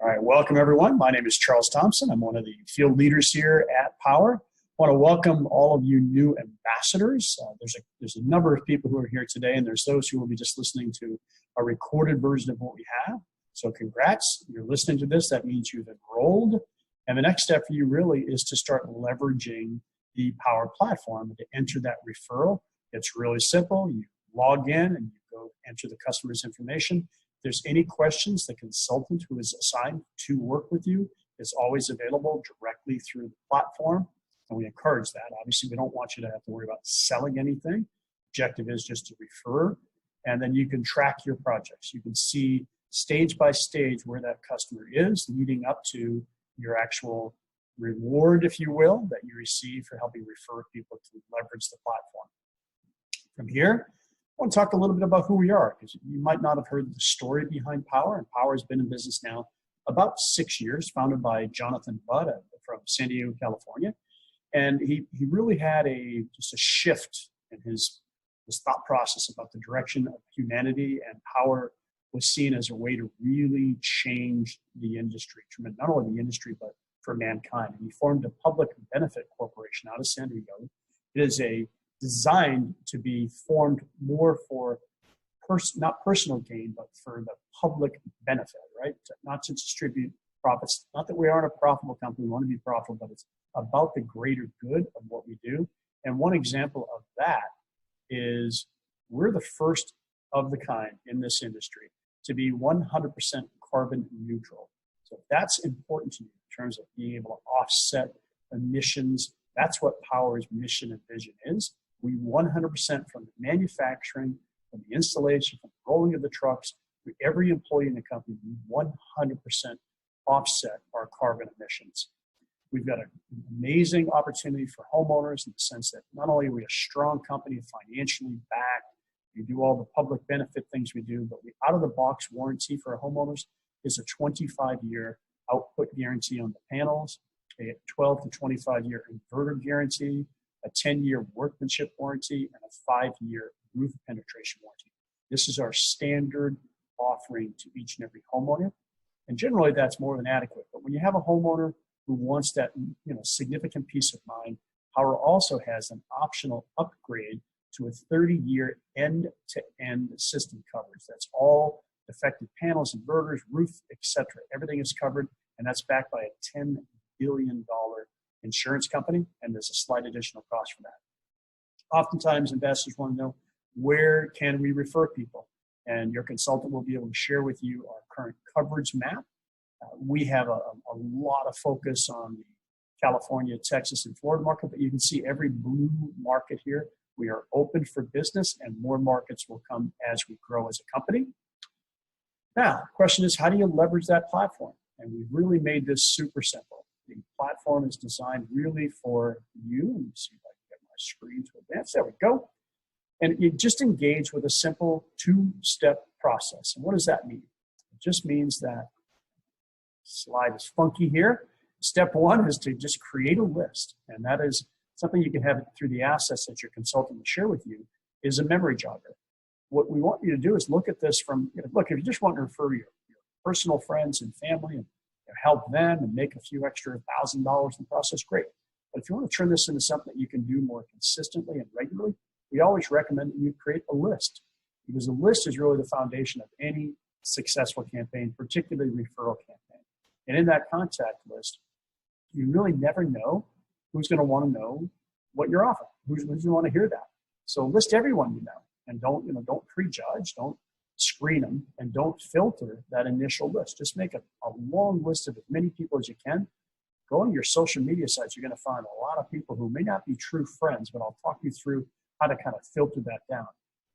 All right, welcome everyone. My name is Charles Thompson. I'm one of the field leaders here at Powur. I want to welcome all of you new ambassadors. There's a number of people who are here today, and there's those who will be just listening to a recorded version of what we have. So congrats, you're listening to this. That means you've enrolled. And the next step for you really is to start leveraging the Powur platform to enter that referral. It's really simple. You log in and you go enter the customer's information. If there's any questions, the consultant who is assigned to work with you is always available directly through the platform, and we encourage that. Obviously, we don't want you to have to worry about selling anything. Objective is just to refer, and then you can track your projects. You can see stage by stage where that customer is leading up to your actual reward, if you will, that you receive for helping refer people to leverage the platform. From here, I want to talk a little bit about who we are, because you might not have heard the story behind Powur. And Powur has been in business now about 6 years, founded by Jonathan Budd from San Diego, California. And he really had just a shift in his thought process about the direction of humanity, and Powur was seen as a way to really change the industry, not only the industry, but for mankind. And he formed a public benefit corporation out of San Diego. It is designed to be formed more for not personal gain, but for the public benefit, right? Not to distribute profits. Not that we aren't a profitable company, we want to be profitable, but it's about the greater good of what we do. And one example of that is we're the first of the kind in this industry to be 100% carbon neutral. So that's important to you in terms of being able to offset emissions. That's what Powur's mission and vision is. We 100% from the manufacturing, from the installation, from the rolling of the trucks, to every employee in the company, we 100% offset our carbon emissions. We've got an amazing opportunity for homeowners in the sense that not only are we a strong company, financially backed, we do all the public benefit things we do, but the out-of-the-box warranty for our homeowners is a 25-year output guarantee on the panels, a 12 to 25-year inverter guarantee, a 10-year workmanship warranty, and a 5-year roof penetration warranty. This is our standard offering to each and every homeowner. And generally, that's more than adequate. But when you have a homeowner who wants that significant peace of mind, Powur also has an optional upgrade to a 30-year end-to-end system coverage. That's all affected panels, inverters, roof, etc. Everything is covered, and that's backed by a $10 billion insurance company, and there's a slight additional cost for that. Oftentimes, investors want to know, where can we refer people? And your consultant will be able to share with you our current coverage map. We have a lot of focus on the California, Texas, and Florida market, but you can see every blue market here. We are open for business, and more markets will come as we grow as a company. Now, the question is, how do you leverage that platform? And we've really made this super simple. The platform is designed really for you. Let me see if I can get my screen to advance. There we go. And you just engage with a simple two-step process. And what does that mean? It just means that, slide is funky here. Step one is to just create a list. And that is something you can have through the assets that your consultant will share with you, is a memory jogger. What we want you to do is look at this from, look, if you just want to refer your personal friends and family and help them and make a few extra $1,000 in the process, great. But if you want to turn this into something that you can do more consistently and regularly, we always recommend that you create a list, because a list is really the foundation of any successful campaign, particularly referral campaign. And in that contact list, you really never know who's going to want to know what you're offering, who's going to want to hear that. So list everyone you know, and don't prejudge, don't screen them, and don't filter that initial list. Just make a long list of as many people as you can. Go on your social media sites. You're going to find a lot of people who may not be true friends, but I'll talk you through how to kind of filter that down.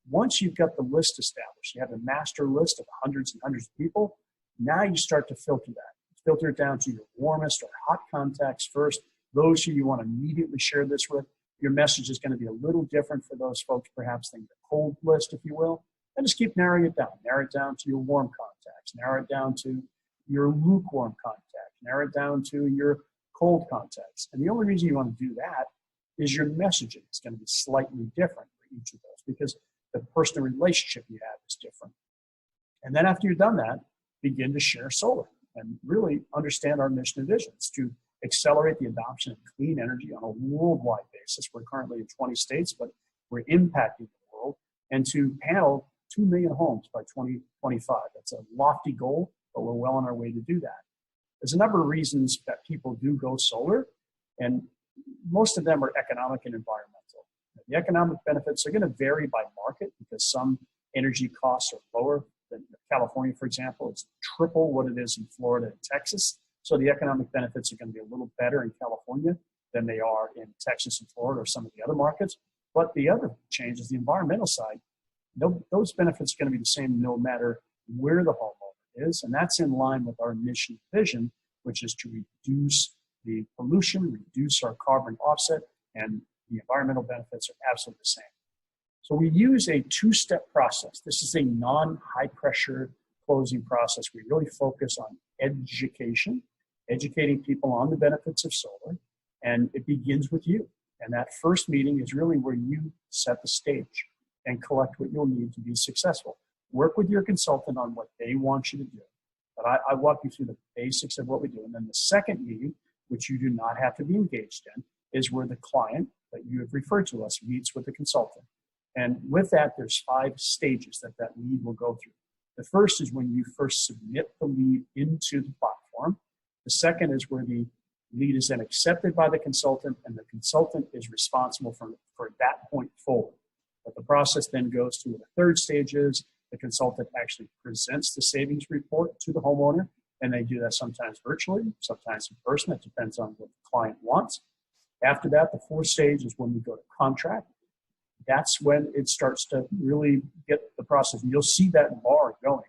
Once you've got the list established, you have a master list of hundreds and hundreds of people, now you start to filter that. Filter it down to your warmest or hot contacts first, those who you want to immediately share this with. Your message is going to be a little different for those folks, perhaps than the cold list, if you will. And just keep narrowing it down. Narrow it down to your warm contacts. Narrow it down to your lukewarm contacts. Narrow it down to your cold contacts. And the only reason you want to do that is your messaging is going to be slightly different for each of those, because the personal relationship you have is different. And then after you've done that, begin to share solar. and really understand our mission and vision. It's to accelerate the adoption of clean energy on a worldwide basis. We're currently in 20 states, but we're impacting the world, and to panel 2 million homes by 2025. That's a lofty goal, but we're well on our way to do that. There's a number of reasons that people do go solar, and most of them are economic and environmental. The economic benefits are going to vary by market because some energy costs are lower than California, for example. It's triple what it is in Florida and Texas. So the economic benefits are going to be a little better in California than they are in Texas and Florida or some of the other markets. But the other change is the environmental side. Those benefits are going to be the same no matter where the homeowner is. And that's in line with our mission vision, which is to reduce the pollution, reduce our carbon offset, and the environmental benefits are absolutely the same. So we use a two-step process. This is a non-high pressure closing process. We really focus on educating people on the benefits of solar, and it begins with you. And that first meeting is really where you set the stage and collect what you'll need to be successful. Work with your consultant on what they want you to do. But I walk you through the basics of what we do. And then the second meeting, which you do not have to be engaged in, is where the client that you have referred to us meets with the consultant. And with that, there's 5 stages that lead will go through. The first is when you first submit the lead into the platform. The second is where the lead is then accepted by the consultant, and the consultant is responsible for that point forward. But the process then goes to the third stage is the consultant actually presents the savings report to the homeowner, and they do that sometimes virtually, sometimes in person. It depends on what the client wants. After that, the fourth stage is when we go to contract. That's when it starts to really get the process. And you'll see that bar going.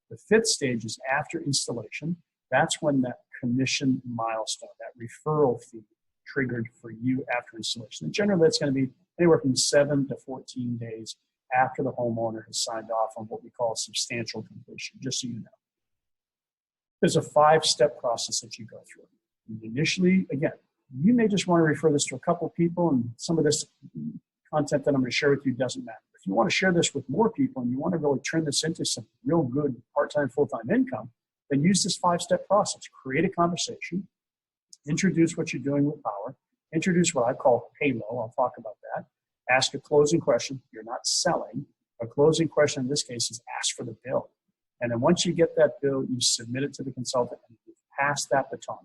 The fifth stage is after installation. That's when that commission milestone, that referral fee triggered for you after installation. And generally, that's going to be anywhere from 7 to 14 days after the homeowner has signed off on what we call substantial completion, just so you know. There's a 5-step process that you go through. And initially, again, you may just want to refer this to a couple of people, and some of this content that I'm going to share with you doesn't matter. If you want to share this with more people and you want to really turn this into some real good part-time, full-time income, then use this 5-step process. Create a conversation, introduce what you're doing with Powur, introduce what I call halo. I'll talk about that. Ask a closing question. You're not selling. A closing question in this case is ask for the bill. And then once you get that bill, you submit it to the consultant and you pass that baton.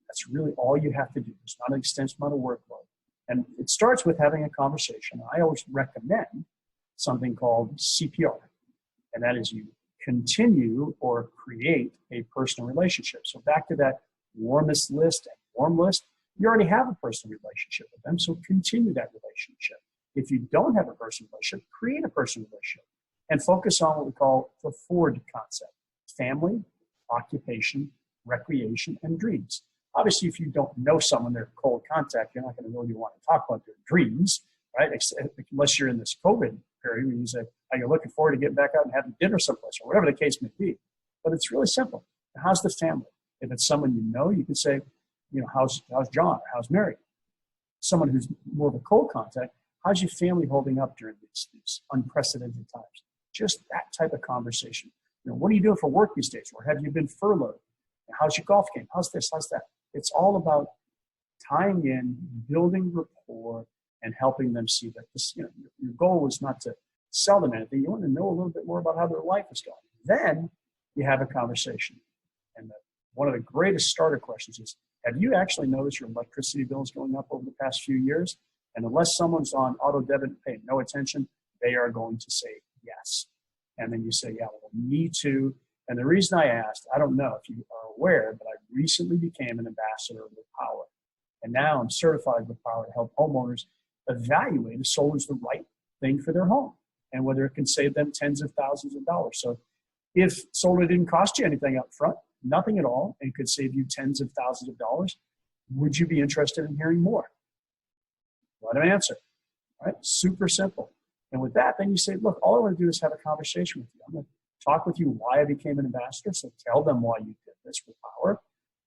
That's really all you have to do. It's not an extensive amount of workload. And it starts with having a conversation. I always recommend something called CPR, and that is you continue or create a personal relationship. So back to that warmest list and warm list, you already have a personal relationship with them, so continue that relationship. If you don't have a personal relationship, create a personal relationship and focus on what we call the Ford concept: family, occupation, recreation, and dreams. Obviously, if you don't know someone, they're cold contact, you're not going to really want to talk about their dreams, right? Unless you're in this COVID period when you say, are you looking forward to getting back out and having dinner someplace, or whatever the case may be. But it's really simple. How's the family? If it's someone you know, you can say, how's John, or how's Mary? Someone who's more of a cold contact, how's your family holding up during these unprecedented times? Just that type of conversation. What are you doing for work these days? Or have you been furloughed? How's your golf game? How's this? How's that? It's all about tying in, building rapport, and helping them see that this, your goal is not to sell them anything. You want to know a little bit more about how their life is going. Then you have a conversation. And one of the greatest starter questions is, have you actually noticed your electricity bill is going up over the past few years? And unless someone's on auto debit and paying no attention, they are going to say yes. And then you say, yeah, well, me too. And the reason I asked, I don't know if you are aware, but I recently became an ambassador with Powur. And now I'm certified with Powur to help homeowners evaluate if solar is the right thing for their home and whether it can save them tens of thousands of dollars. So if solar didn't cost you anything up front, nothing at all, and could save you tens of thousands of dollars, would you be interested in hearing more? Let them answer. All right? Super simple. And with that, then you say, look, all I want to do is have a conversation with you. I'm going to talk with you why I became an ambassador, so tell them why you did this with Powur.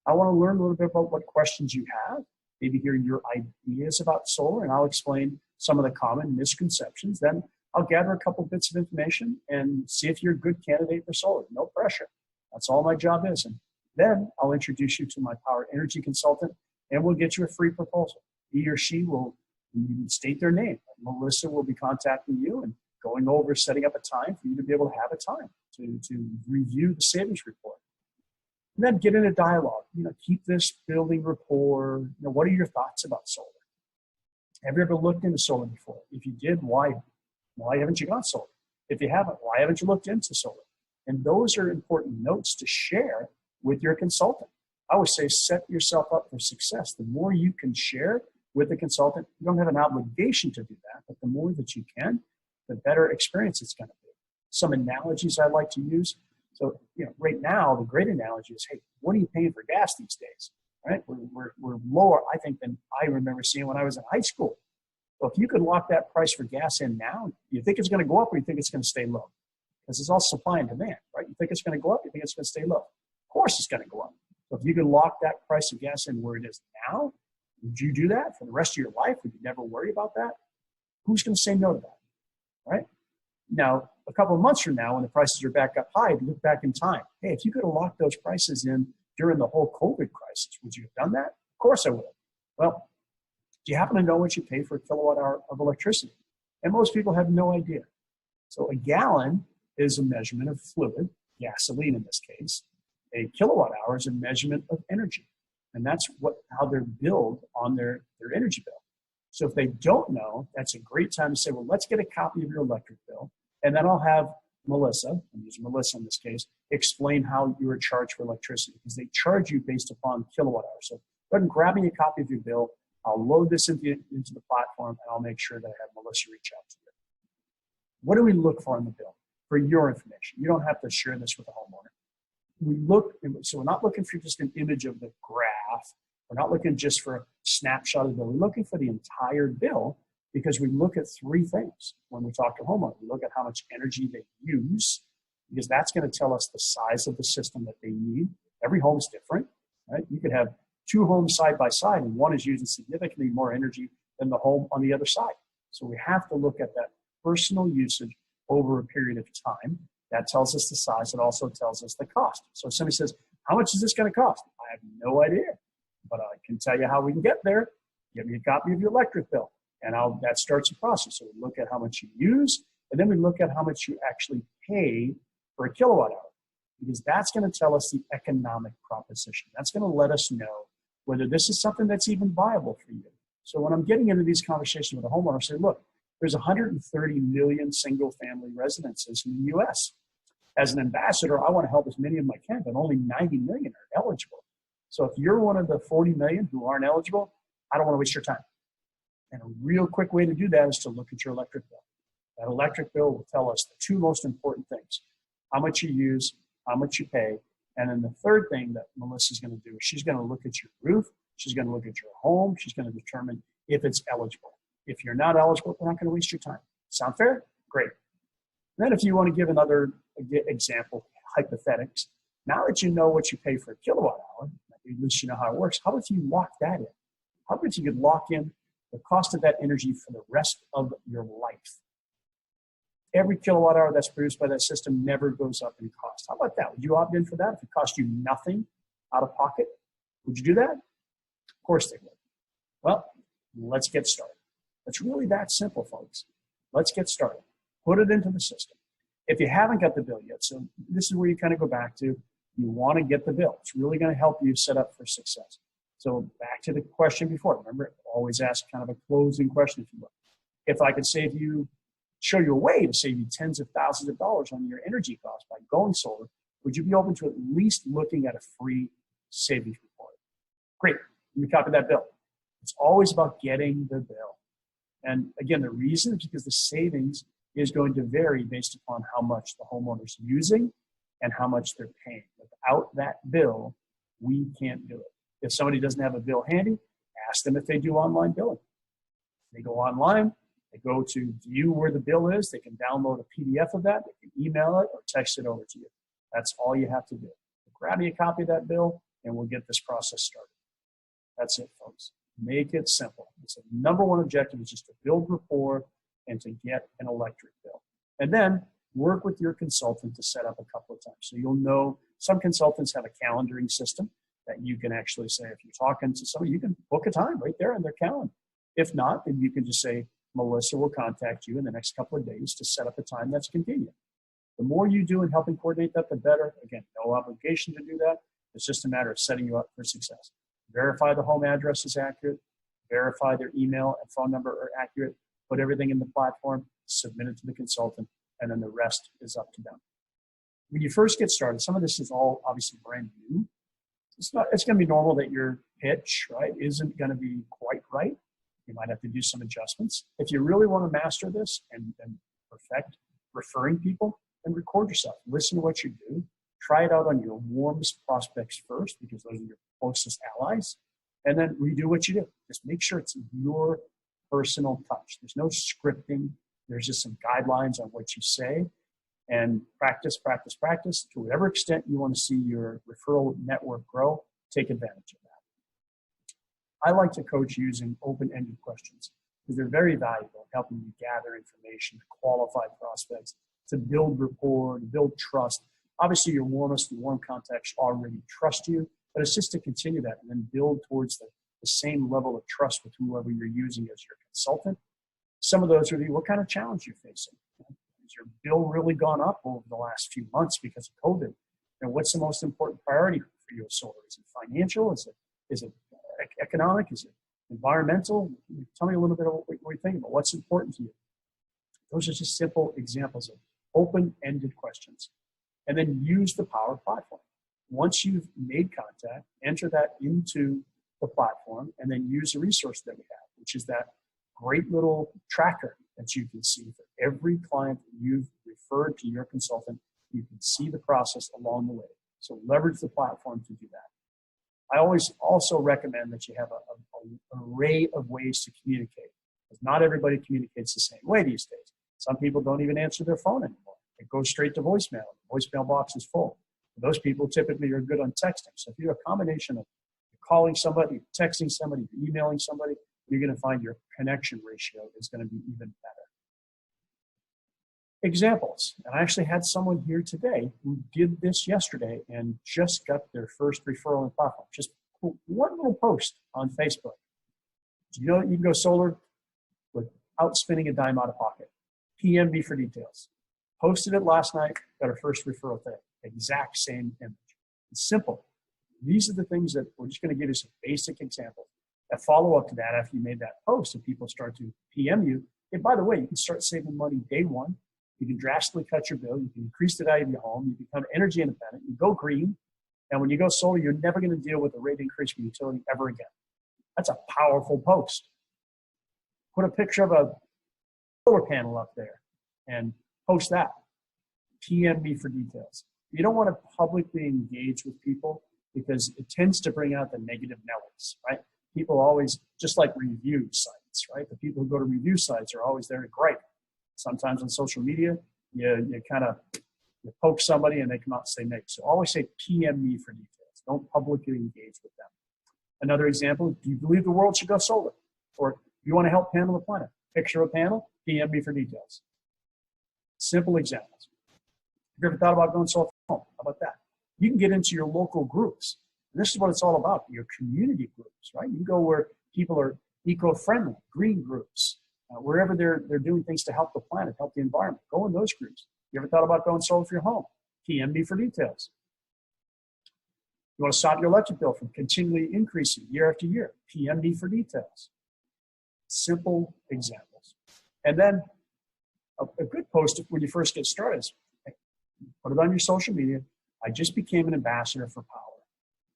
I want to learn a little bit about what questions you have, maybe hear your ideas about solar, and I'll explain some of the common misconceptions. Then I'll gather a couple bits of information and see if you're a good candidate for solar. No pressure. That's all my job is. And Then I'll introduce you to my Power Energy consultant, and we'll get you a free proposal. He or she will state their name. Melissa will be contacting you and going over setting up a time for you to be able to have a time to review the savings report. And then get in a dialogue. Keep this building rapport. What are your thoughts about solar? Have you ever looked into solar before? If you did, why haven't you gone solar? If you haven't, why haven't you looked into solar? And those are important notes to share with your consultant. I always say set yourself up for success. The more you can share with the consultant, you don't have an obligation to do that, but the more that you can, the better experience it's going to be. Some analogies I like to use. So, right now, the great analogy is, hey, what are you paying for gas these days? Right? We're lower, I think, than I remember seeing when I was in high school. So if you could lock that price for gas in now, you think it's going to go up or you think it's going to stay low? Because it's all supply and demand, right? You think it's going to go up, you think it's going to stay low. Of course it's going to go up. So if you could lock that price of gas in where it is now, would you do that for the rest of your life? Would you never worry about that? Who's going to say no to that, right? Now, a couple of months from now, when the prices are back up high, if you look back in time, hey, if you could have locked those prices in during the whole COVID crisis, would you have done that? Of course I would have. Well, do you happen to know what you pay for a kilowatt hour of electricity? And most people have no idea. So a gallon is a measurement of fluid, gasoline in this case. A kilowatt hour is a measurement of energy. And that's how they're billed on their energy bill. So if they don't know, that's a great time to say, well, let's get a copy of your electric bill. And then I'll have Melissa, I'm using Melissa in this case, explain how you are charged for electricity, because they charge you based upon kilowatt hours. So go ahead and grab me a copy of your bill. I'll load this into the platform, and I'll make sure that I have Melissa reach out to you. What do we look for in the bill? For your information. You don't have to share this with the homeowner. So we're not looking for just an image of the graph. We're not looking just for a snapshot of the bill. We're looking for the entire bill, because we look at three things when we talk to homeowners. We look at how much energy they use, because that's going to tell us the size of the system that they need. Every home's different, right? You could have two homes side by side, and one is using significantly more energy than the home on the other side. So we have to look at that personal usage over a period of time. That tells us the size. It also tells us the cost. So if somebody says, how much is this going to cost? I have no idea, but I can tell you how we can get there. Give me a copy of your electric bill. And that starts a process. So we look at how much you use, and then we look at how much you actually pay for a kilowatt hour, because that's going to tell us the economic proposition. That's going to let us know whether this is something that's even viable for you. So when I'm getting into these conversations with a homeowner, I say, look, there's 130 million single-family residences in the U.S. As an ambassador, I want to help as many of them I can, but only 90 million are eligible. So if you're one of the 40 million who aren't eligible, I don't want to waste your time. And a real quick way to do that is to look at your electric bill. That electric bill will tell us the two most important things: how much you use, how much you pay. And then the third thing that Melissa's going to do is she's going to look at your roof, she's going to look at your home, she's going to determine if it's eligible. If you're not eligible, we're not going to waste your time. Sound fair? Great. Then if you want to give another example, hypothetics, now that you know what you pay for a kilowatt hour, at least you know how it works, how about you lock that in? How about you could lock in the cost of that energy for the rest of your life? Every kilowatt hour that's produced by that system never goes up in cost. How about that? Would you opt in for that if it cost you nothing out of pocket? Would you do that? Of course they would. Well, let's get started. It's really that simple, folks. Let's get started. Put it into the system. If you haven't got the bill yet, so this is where you kind of go back to, you want to get the bill. It's really going to help you set up for success. So back to the question before. Remember, always ask kind of a closing question, if you will. If I could show you a way to save you tens of thousands of dollars on your energy costs by going solar, would you be open to at least looking at a free savings report? Great. Let me copy that bill. It's always about getting the bill. And again, the reason is because the savings is going to vary based upon how much the homeowner's using and how much they're paying. Without that bill, we can't do it. If somebody doesn't have a bill handy, ask them if they do online billing. They go online, they go to view where the bill is, they can download a PDF of that, they can email it or text it over to you. That's all you have to do. Grab me a copy of that bill and we'll get this process started. That's it, folks. Make it simple. It's the number one objective is just to build rapport and to get an electric bill. And then work with your consultant to set up a couple of times. So you'll know some consultants have a calendaring system that you can actually say, if you're talking to somebody, you can book a time right there in their calendar. If not, then you can just say, Melissa will contact you in the next couple of days to set up a time that's convenient. The more you do in helping coordinate that, the better. Again, no obligation to do that. It's just a matter of setting you up for success. Verify the home address is accurate. Verify their email and phone number are accurate. Put everything in the platform, submit it to the consultant, and then the rest is up to them. When you first get started, some of this is all obviously brand new. It's going to be normal that your pitch, right, isn't going to be quite right. You might have to do some adjustments. If you really want to master this and perfect referring people, then record yourself. Listen to what you do. Try it out on your warmest prospects first, because those are your closest allies. And then redo what you do. Just make sure it's your personal touch. There's no scripting. There's just some guidelines on what you say. And practice, practice, practice. To whatever extent you want to see your referral network grow, take advantage of that. I like to coach using open-ended questions because they're very valuable in helping you gather information, to qualify prospects, to build rapport, to build trust. Obviously, your warmest and warm contacts already trust you, but it's just to continue that and then build towards the same level of trust with whoever you're using as your consultant. Some of those would be, what kind of challenge you're facing? Has your bill really gone up over the last few months because of COVID? And what's the most important priority for you as solar? Is it financial? Is it economic? Is it environmental? Tell me a little bit about what you're thinking about. What's important to you? Those are just simple examples of open-ended questions. And then use the Powur platform. Once you've made contact, enter that into the platform and then use the resource that we have, which is that great little tracker that you can see for every client that you've referred to your consultant. You can see the process along the way. So leverage the platform to do that. I always also recommend that you have an array of ways to communicate, because not everybody communicates the same way these days. Some people don't even answer their phone anymore. It goes straight to voicemail. The voicemail box is full. Those people typically are good on texting. So if you have a combination of calling somebody, texting somebody, emailing somebody, you're going to find your connection ratio is going to be even better. Examples. And I actually had someone here today who did this yesterday and just got their first referral in the platform. Just put one little post on Facebook. Do you know that you can go solar without spending a dime out of pocket? PM me for details. Posted it last night, got our first referral today. Exact same image. It's simple. These are the things that we're just going to give you some basic examples. That follow up to that after you made that post and people start to PM you. And by the way, you can start saving money day one. You can drastically cut your bill. You can increase the value of your home. You become energy independent. You go green. And when you go solar, you're never going to deal with a rate increase for utility ever again. That's a powerful post. Put a picture of a solar panel up there and post that. PM me for details. You don't want to publicly engage with people because it tends to bring out the negative Nellies, right? People always, just like review sites, right? The people who go to review sites are always there to gripe. Sometimes on social media, you kind of poke somebody and they come out and say negative. So always say PM me for details. Don't publicly engage with them. Another example, do you believe the world should go solar? Or do you want to help panel the planet? Picture a panel, PM me for details. Simple examples. Have you ever thought about going solar from home? How about that? You can get into your local groups. And this is what it's all about, your community groups, right? You can go where people are eco-friendly, green groups, wherever they're doing things to help the planet, help the environment. Go in those groups. You ever thought about going solar for your home? PM me for details. You want to stop your electric bill from continually increasing year after year? PM me for details. Simple examples. And then a good post when you first get started is, put it on your social media. I just became an ambassador for Powur,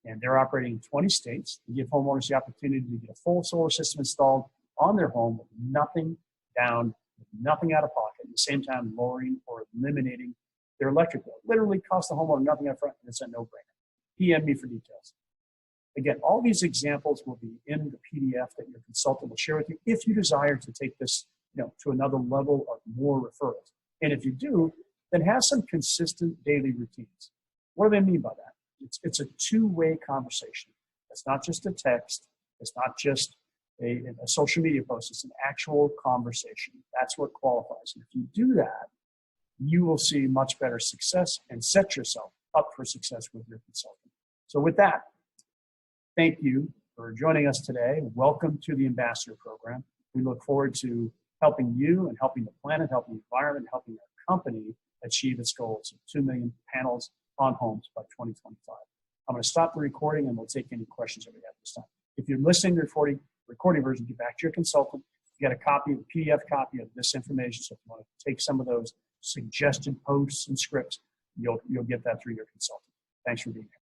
and they're operating in 20 states. They give homeowners the opportunity to get a full solar system installed on their home with nothing down, with nothing out of pocket, at the same time lowering or eliminating their electric bill. Literally cost the homeowner nothing up front, and it's a no-brainer. PM me for details. Again, all these examples will be in the PDF that your consultant will share with you if you desire to take this to another level of more referrals. And if you do, then have some consistent daily routines. What do they mean by that? It's a two-way conversation. It's not just a text. It's not just a social media post. It's an actual conversation. That's what qualifies. And if you do that, you will see much better success and set yourself up for success with your consultant. So with that, thank you for joining us today. Welcome to the Ambassador Program. We look forward to helping you and helping the planet, helping the environment, helping our company achieve its goals of 2 million panels on homes by 2025. I'm going to stop the recording and we'll take any questions that we have this time. If you're listening to the recording version, get back to your consultant. You got a copy, a PDF copy of this information. So if you want to take some of those suggested posts and scripts, you'll get that through your consultant. Thanks for being here.